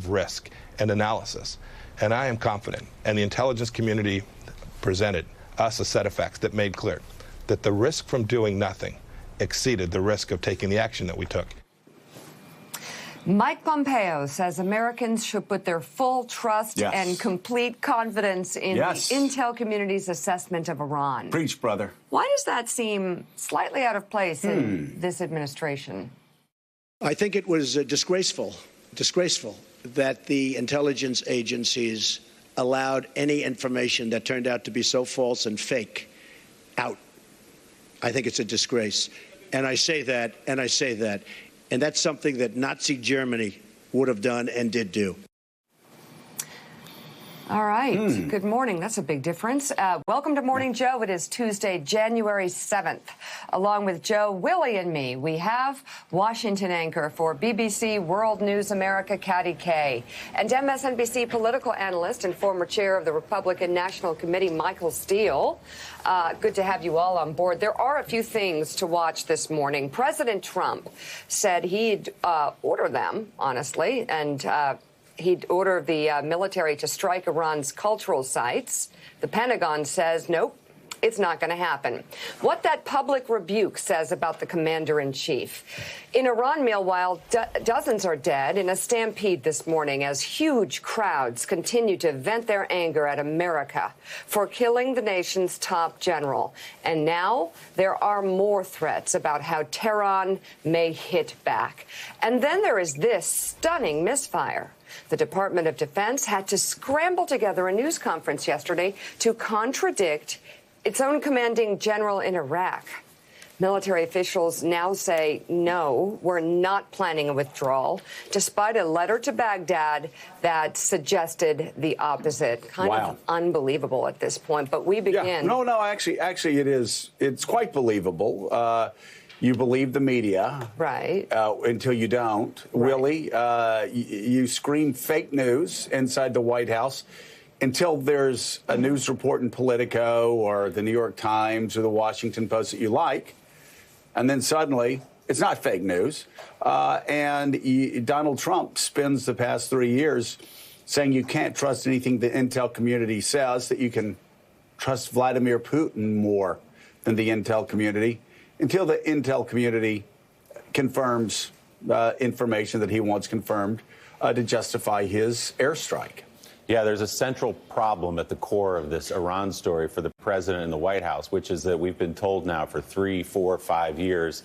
of risk and analysis. And I am confident, and the intelligence community presented us a set of facts that made clear that the risk from doing nothing exceeded the risk of taking the action that we took. Mike Pompeo says Americans should put their full trust and complete confidence in the intel community's assessment of Iran. Preach, brother. Why does that seem slightly out of place in this administration? I think it was disgraceful that the intelligence agencies allowed any information that turned out to be so false and fake out. I think it's a disgrace. And I say that, and that's something that Nazi Germany would have done and did do. All right. Good morning. That's a big difference. Welcome to Morning Joe. It is Tuesday, January 7th. Along with Joe, Willie, and me, we have Washington anchor for BBC World News America, Katty Kay, and MSNBC political analyst and former chair of the Republican National Committee, Michael Steele. Good to have you all on board. There are a few things to watch this morning. President Trump said he'd order them, honestly, and he'd order the military to strike Iran's cultural sites. The Pentagon says, nope, it's not going to happen. What that public rebuke says about the commander-in-chief. In Iran, meanwhile, dozens are dead in a stampede this morning as huge crowds continue to vent their anger at America for killing the nation's top general. And now there are more threats about how Tehran may hit back. And then there is this stunning misfire. The Department of Defense had to scramble together a news conference yesterday to contradict its own commanding general in Iraq. Military officials now say, no, we're not planning a withdrawal, despite a letter to Baghdad that suggested the opposite. Kind of unbelievable at this point, but we begin. Yeah. No, actually, it is. It's quite believable. You believe the media. Right. Until you don't. Right. Willie, you scream fake news inside the White House until there's a news report in Politico or the New York Times or the Washington Post that you like. And then suddenly it's not fake news. Donald Trump spends the past 3 years saying you can't trust anything the intel community says, that you can trust Vladimir Putin more than the intel community, until the intel community confirms information that he wants confirmed to justify his airstrike. Yeah, there's a central problem at the core of this Iran story for the president and the White House, which is that we've been told now for 3, 4, 5 years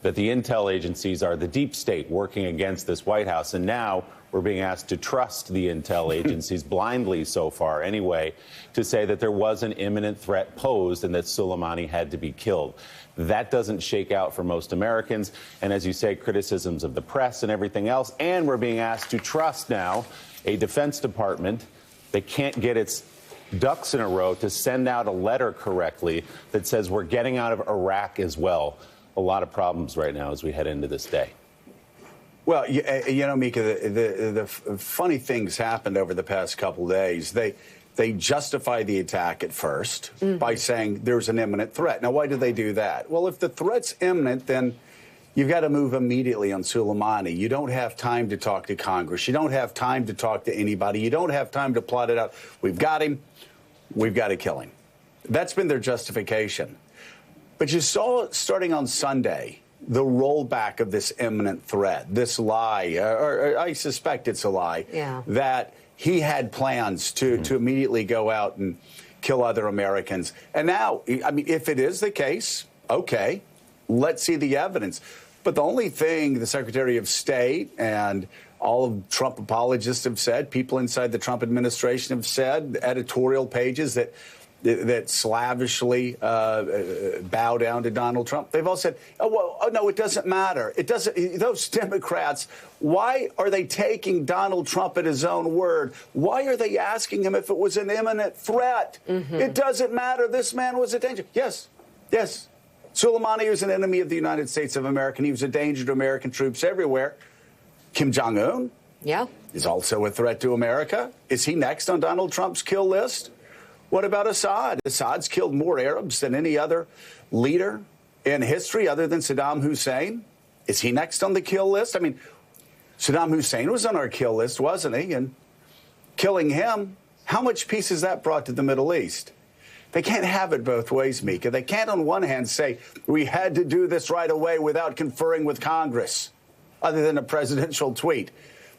that the intel agencies are the deep state working against this White House. And now we're being asked to trust the intel agencies blindly so far anyway, to say that there was an imminent threat posed and that Soleimani had to be killed. That doesn't shake out for most Americans. And as you say, criticisms of the press and everything else. And we're being asked to trust now a Defense Department that can't get its ducks in a row to send out a letter correctly that says we're getting out of Iraq as well. A lot of problems right now as we head into this day. Well, you know, Mika, the funny things happened over the past couple of days. They justify the attack at first by saying there's an imminent threat. Now, why do they do that? Well, if the threat's imminent, then you've got to move immediately on Soleimani. You don't have time to talk to Congress. You don't have time to talk to anybody. You don't have time to plot it out. We've got him. We've got to kill him. That's been their justification. But you saw, starting on Sunday, the rollback of this imminent threat, this lie, or I suspect it's a lie, that he had plans to immediately go out and kill other Americans. And now, I mean, if it is the case, okay, let's see the evidence. But the only thing the Secretary of State and all of Trump apologists have said, people inside the Trump administration have said, editorial pages that slavishly bow down to Donald Trump. They've all said, no, it doesn't matter. It doesn't. Those Democrats, why are they taking Donald Trump at his own word? Why are they asking him if it was an imminent threat? It doesn't matter. This man was a danger. Yes. Soleimani was an enemy of the United States of America. He was a danger to American troops everywhere. Kim Jong-un is also a threat to America. Is he next on Donald Trump's kill list? What about Assad? Assad's killed more Arabs than any other leader in history other than Saddam Hussein. Is he next on the kill list? I mean, Saddam Hussein was on our kill list, wasn't he? And killing him, how much peace has that brought to the Middle East? They can't have it both ways, Mika. They can't on one hand say, we had to do this right away without conferring with Congress, other than a presidential tweet.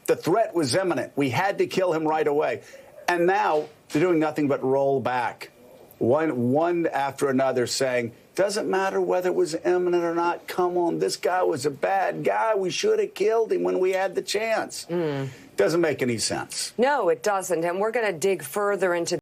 The threat was imminent. We had to kill him right away. And now they're doing nothing but roll back, one after another, saying, doesn't matter whether it was imminent or not. Come on, this guy was a bad guy. We should have killed him when we had the chance. Doesn't make any sense. No, it doesn't. And we're going to dig further into